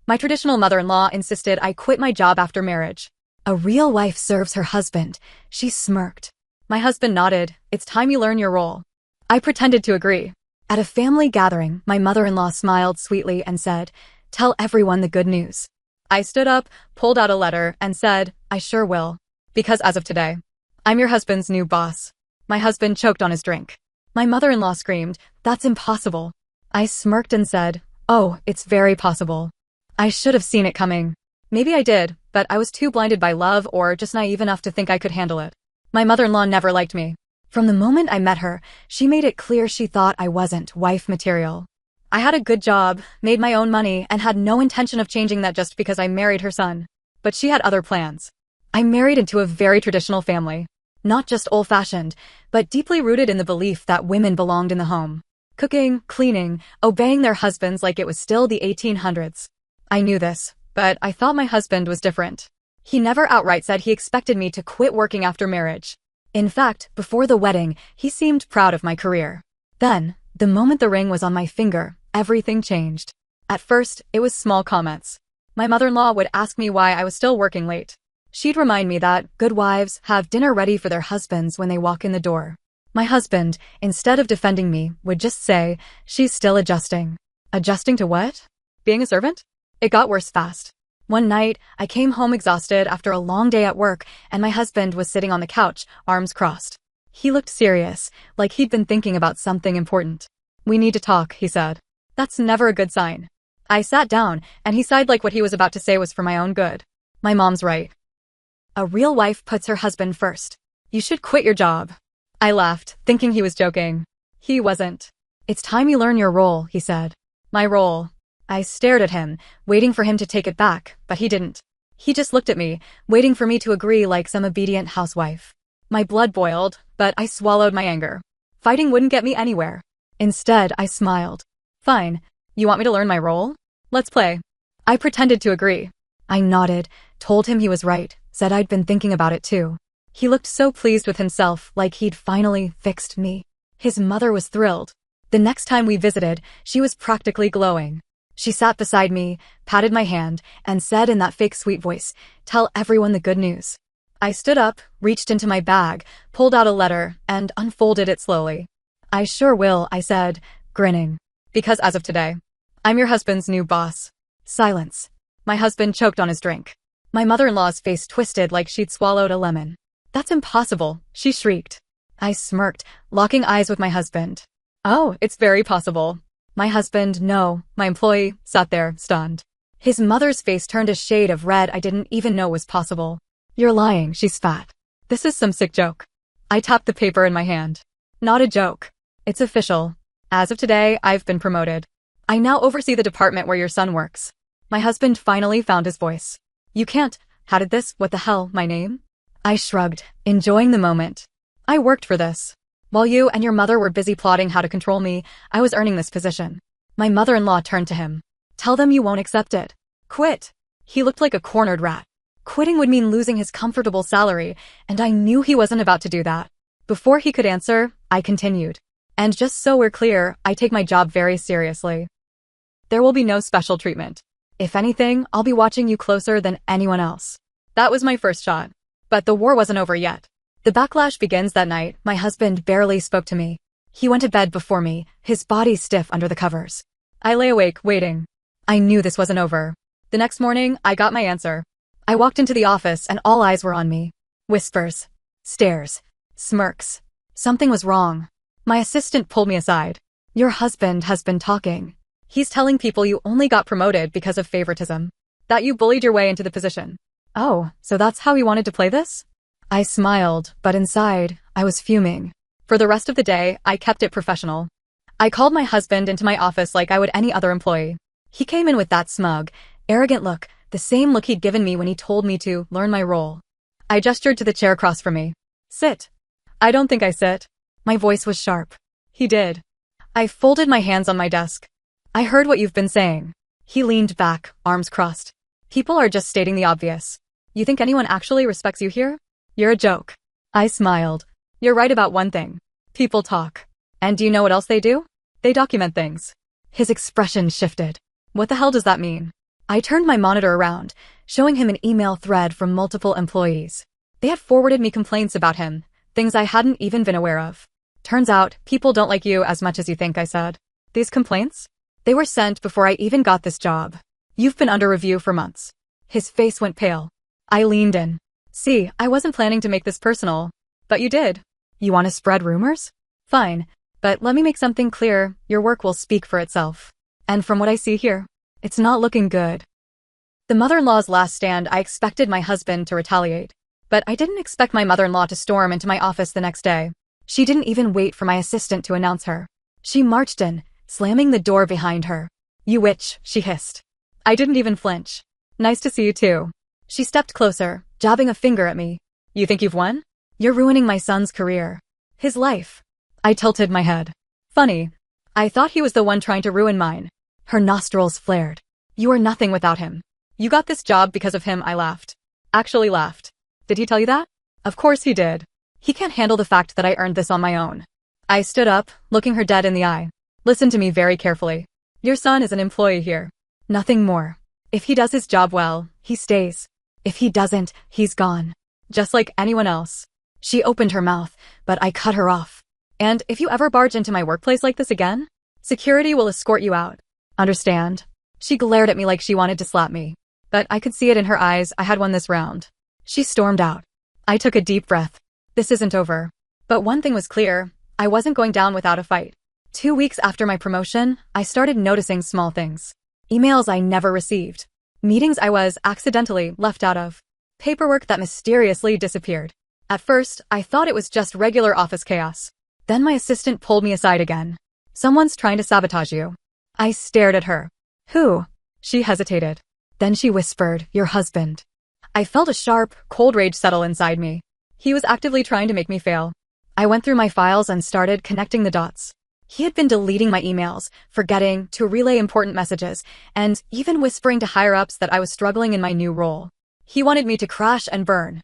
My traditional mother-in-law insisted I quit my job after marriage. A real wife serves her husband. She smirked. My husband nodded. It's time you learn your role. I pretended to agree. At a family gathering, my mother-in-law smiled sweetly and said, "Tell everyone the good news." I stood up, pulled out a letter, and said, "I sure will. Because as of today, I'm your husband's new boss." My husband choked on his drink. My mother-in-law screamed, "That's impossible." I smirked and said, "Oh, it's very possible." I should have seen it coming. Maybe I did, but I was too blinded by love or just naive enough to think I could handle it. My mother-in-law never liked me. From the moment I met her, she made it clear she thought I wasn't wife material. I had a good job, made my own money, and had no intention of changing that just because I married her son. But she had other plans. I married into a very traditional family. Not just old-fashioned, but deeply rooted in the belief that women belonged in the home. Cooking, cleaning, obeying their husbands like it was still the 1800s. I knew this, but I thought my husband was different. He never outright said he expected me to quit working after marriage. In fact, before the wedding, he seemed proud of my career. Then, the moment the ring was on my finger, everything changed. At first, it was small comments. My mother-in-law would ask me why I was still working late. She'd remind me that good wives have dinner ready for their husbands when they walk in the door. My husband, instead of defending me, would just say, "She's still adjusting." Adjusting to what? Being a servant? It got worse fast. One night, I came home exhausted after a long day at work, and my husband was sitting on the couch, arms crossed. He looked serious, like he'd been thinking about something important. "We need to talk," he said. That's never a good sign. I sat down, and he sighed like what he was about to say was for my own good. My mom's right. A real wife puts her husband first. You should quit your job. I laughed, thinking he was joking. He wasn't. "It's time you learn your role," he said. My role. I stared at him, waiting for him to take it back, but he didn't. He just looked at me, waiting for me to agree like some obedient housewife. My blood boiled, but I swallowed my anger. Fighting wouldn't get me anywhere. Instead, I smiled. "Fine. You want me to learn my role? Let's play." I pretended to agree. I nodded, told him he was right, said I'd been thinking about it too. He looked so pleased with himself, like he'd finally fixed me. His mother was thrilled. The next time we visited, she was practically glowing. She sat beside me, patted my hand, and said in that fake sweet voice, "Tell everyone the good news." I stood up, reached into my bag, pulled out a letter, and unfolded it slowly. "I sure will," I said, grinning. "Because as of today, I'm your husband's new boss." Silence. My husband choked on his drink. My mother-in-law's face twisted like she'd swallowed a lemon. "That's impossible," she shrieked. I smirked, locking eyes with my husband. "Oh, it's very possible." My husband, no, my employee, sat there, stunned. His mother's face turned a shade of red I didn't even know was possible. "You're lying," she spat. "This is some sick joke." I tapped the paper in my hand. "Not a joke. It's official. As of today, I've been promoted. I now oversee the department where your son works." My husband finally found his voice. "You can't. How did this, what the hell, my name?" I shrugged, enjoying the moment. "I worked for this. While you and your mother were busy plotting how to control me, I was earning this position." My mother-in-law turned to him. "Tell them you won't accept it. Quit." He looked like a cornered rat. Quitting would mean losing his comfortable salary, and I knew he wasn't about to do that. Before he could answer, I continued. "And just so we're clear, I take my job very seriously. There will be no special treatment. If anything, I'll be watching you closer than anyone else." That was my first shot. But the war wasn't over yet. The backlash begins that night. My husband barely spoke to me. He went to bed before me, his body stiff under the covers. I lay awake, waiting. I knew this wasn't over. The next morning, I got my answer. I walked into the office and all eyes were on me. Whispers. Stares. Smirks. Something was wrong. My assistant pulled me aside. "Your husband has been talking. He's telling people you only got promoted because of favoritism. That you bullied your way into the position." "Oh, so that's how he wanted to play this?" I smiled, but inside, I was fuming. For the rest of the day, I kept it professional. I called my husband into my office like I would any other employee. He came in with that smug, arrogant look, the same look he'd given me when he told me to learn my role. I gestured to the chair across from me. "Sit." "I don't think I sit." My voice was sharp. He did. I folded my hands on my desk. "I heard what you've been saying." He leaned back, arms crossed. "People are just stating the obvious. You think anyone actually respects you here? You're a joke." I smiled. "You're right about one thing. People talk. And do you know what else they do? They document things." His expression shifted. "What the hell does that mean?" I turned my monitor around, showing him an email thread from multiple employees. They had forwarded me complaints about him, things I hadn't even been aware of. Turns out, people don't like you as much as you think, I said. These complaints? They were sent before I even got this job. You've been under review for months. His face went pale. I leaned in. See, I wasn't planning to make this personal. But you did. You want to spread rumors? Fine. But let me make something clear, your work will speak for itself. And from what I see here, it's not looking good. The mother-in-law's last stand, I expected my husband to retaliate. But I didn't expect my mother-in-law to storm into my office the next day. She didn't even wait for my assistant to announce her. She marched in, slamming the door behind her. You witch, she hissed. I didn't even flinch. Nice to see you too. She stepped closer, jabbing a finger at me. You think you've won? You're ruining my son's career. His life. I tilted my head. Funny. I thought he was the one trying to ruin mine. Her nostrils flared. You are nothing without him. You got this job because of him, I laughed. Actually laughed. Did he tell you that? Of course he did. He can't handle the fact that I earned this on my own. I stood up, looking her dead in the eye. Listen to me very carefully. Your son is an employee here. Nothing more. If he does his job well, he stays. If he doesn't, he's gone. Just like anyone else. She opened her mouth, but I cut her off. And if you ever barge into my workplace like this again, security will escort you out. Understand? She glared at me like she wanted to slap me. But I could see it in her eyes, I had won this round. She stormed out. I took a deep breath. This isn't over. But one thing was clear, I wasn't going down without a fight. 2 weeks after my promotion, I started noticing small things. Emails I never received. Meetings I was accidentally left out of. Paperwork that mysteriously disappeared. At first, I thought it was just regular office chaos. Then my assistant pulled me aside again. Someone's trying to sabotage you. I stared at her. Who? She hesitated. Then she whispered, your husband. I felt a sharp, cold rage settle inside me. He was actively trying to make me fail. I went through my files and started connecting the dots. He had been deleting my emails, forgetting to relay important messages, and even whispering to higher-ups that I was struggling in my new role. He wanted me to crash and burn.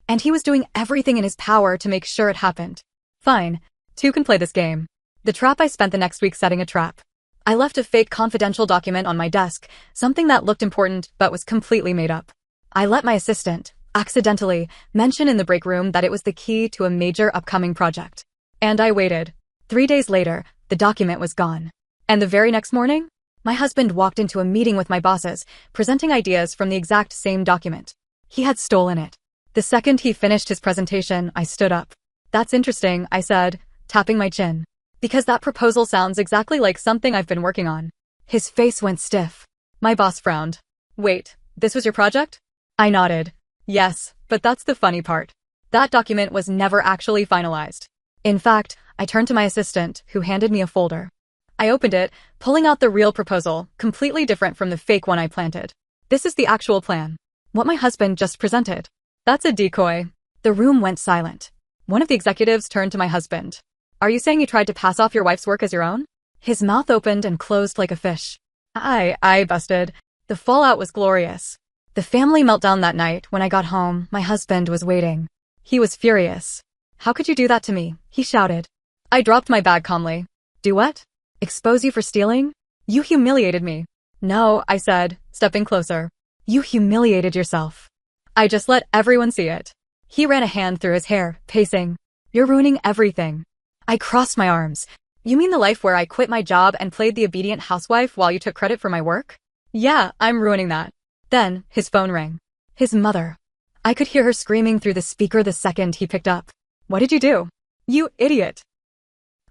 And he was doing everything in his power to make sure it happened. Fine, two can play this game. The trap I spent the next week setting a trap. I left a fake confidential document on my desk, something that looked important but was completely made up. I let my assistant, accidentally, mention in the break room that it was the key to a major upcoming project. And I waited. 3 days later, the document was gone. And the very next morning, my husband walked into a meeting with my bosses, presenting ideas from the exact same document. He had stolen it. The second he finished his presentation, I stood up. That's interesting, I said, tapping my chin. Because that proposal sounds exactly like something I've been working on. His face went stiff. My boss frowned. Wait, this was your project? I nodded. Yes, but that's the funny part. That document was never actually finalized. In fact, I turned to my assistant, who handed me a folder. I opened it, pulling out the real proposal, completely different from the fake one I planted. This is the actual plan. What my husband just presented. That's a decoy. The room went silent. One of the executives turned to my husband. Are you saying you tried to pass off your wife's work as your own? His mouth opened and closed like a fish. I busted. The fallout was glorious. The family meltdown that night, when I got home, my husband was waiting. He was furious. How could you do that to me? He shouted. I dropped my bag calmly. Do what? Expose you for stealing? You humiliated me. No, I said, stepping closer. You humiliated yourself. I just let everyone see it. He ran a hand through his hair, pacing. You're ruining everything. I crossed my arms. You mean the life where I quit my job and played the obedient housewife while you took credit for my work? Yeah, I'm ruining that. Then, his phone rang. His mother. I could hear her screaming through the speaker the second he picked up. What did you do? You idiot.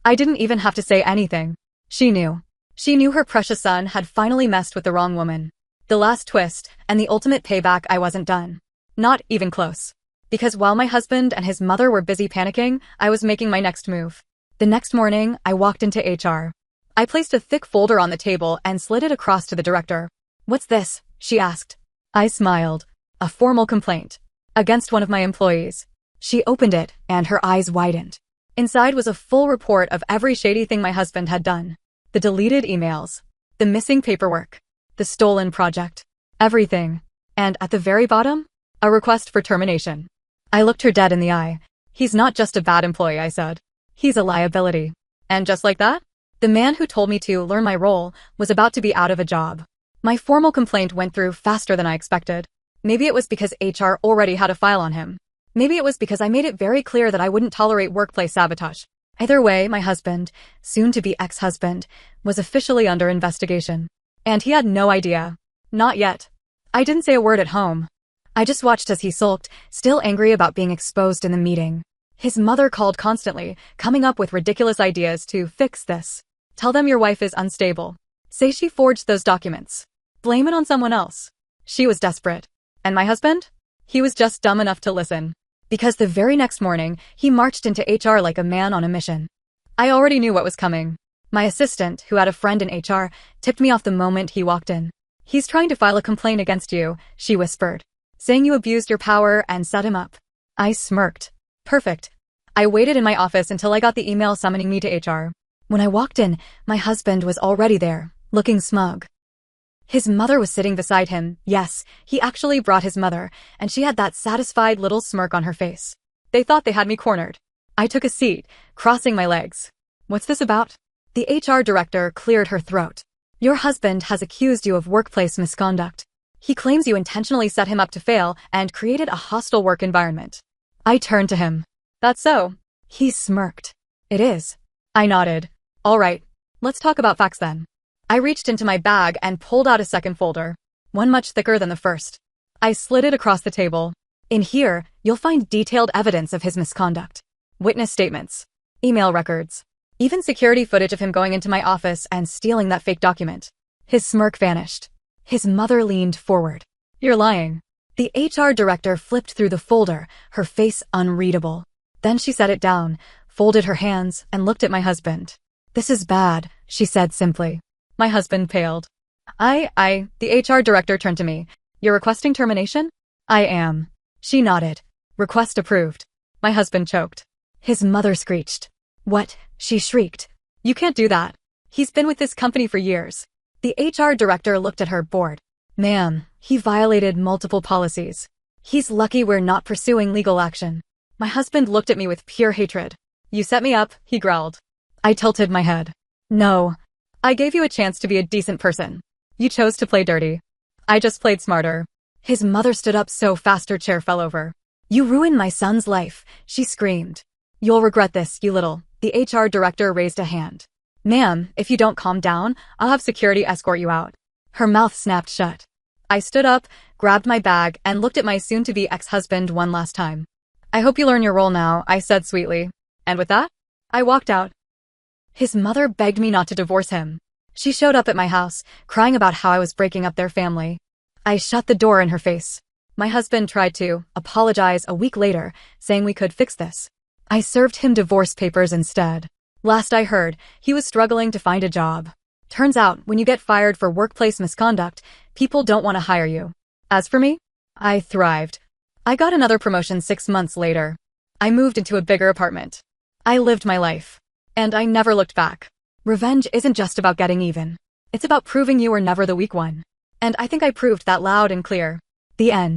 I didn't even have to say anything. She knew. She knew her precious son had finally messed with the wrong woman. The last twist, and the ultimate payback. I wasn't done. Not even close. Because while my husband and his mother were busy panicking, I was making my next move. The next morning, I walked into HR. I placed a thick folder on the table and slid it across to the director. What's this? She asked. I smiled. A formal complaint. Against one of my employees. She opened it, and her eyes widened. Inside was a full report of every shady thing my husband had done. The deleted emails. The missing paperwork. The stolen project. Everything. And at the very bottom, a request for termination. I looked her dead in the eye. He's not just a bad employee, I said. He's a liability. And just like that, the man who told me to learn my role was about to be out of a job. My formal complaint went through faster than I expected. Maybe it was because HR already had a file on him. Maybe it was because I made it very clear that I wouldn't tolerate workplace sabotage. Either way, my husband, soon-to-be ex-husband, was officially under investigation. And he had no idea. Not yet. I didn't say a word at home. I just watched as he sulked, still angry about being exposed in the meeting. His mother called constantly, coming up with ridiculous ideas to fix this. Tell them your wife is unstable. Say she forged those documents. Blame it on someone else. She was desperate. And my husband? He was just dumb enough to listen. Because the very next morning, he marched into HR like a man on a mission. I already knew what was coming. My assistant, who had a friend in HR, tipped me off the moment he walked in. He's trying to file a complaint against you, she whispered, saying you abused your power and set him up. I smirked. Perfect. I waited in my office until I got the email summoning me to HR. When I walked in, my husband was already there, looking smug. His mother was sitting beside him. Yes, he actually brought his mother, and she had that satisfied little smirk on her face. They thought they had me cornered. I took a seat, crossing my legs. What's this about? The HR director cleared her throat. Your husband has accused you of workplace misconduct. He claims you intentionally set him up to fail and created a hostile work environment. I turned to him. That's so. He smirked. It is. I nodded. All right, let's talk about facts then. I reached into my bag and pulled out a second folder, one much thicker than the first. I slid it across the table. In here, you'll find detailed evidence of his misconduct. Witness statements, email records, even security footage of him going into my office and stealing that fake document. His smirk vanished. His mother leaned forward. You're lying. The HR director flipped through the folder, her face unreadable. Then she set it down, folded her hands, and looked at my husband. This is bad, she said simply. My husband paled. The HR director turned to me. You're requesting termination? I am. She nodded. Request approved. My husband choked. His mother screeched. What? She shrieked. You can't do that. He's been with this company for years. The HR director looked at her, bored. Ma'am, he violated multiple policies. He's lucky we're not pursuing legal action. My husband looked at me with pure hatred. You set me up, he growled. I tilted my head. No. I gave you a chance to be a decent person. You chose to play dirty. I just played smarter. His mother stood up so fast her chair fell over. You ruined my son's life, she screamed. You'll regret this, you little. The HR director raised a hand. Ma'am, if you don't calm down, I'll have security escort you out. Her mouth snapped shut. I stood up, grabbed my bag, and looked at my soon-to-be ex-husband one last time. I hope you learn your role now, I said sweetly. And with that, I walked out. His mother begged me not to divorce him. She showed up at my house, crying about how I was breaking up their family. I shut the door in her face. My husband tried to apologize a week later, saying we could fix this. I served him divorce papers instead. Last I heard, he was struggling to find a job. Turns out, when you get fired for workplace misconduct, people don't want to hire you. As for me, I thrived. I got another promotion 6 months later. I moved into a bigger apartment. I lived my life. And I never looked back. Revenge isn't just about getting even. It's about proving you were never the weak one. And I think I proved that loud and clear. The end.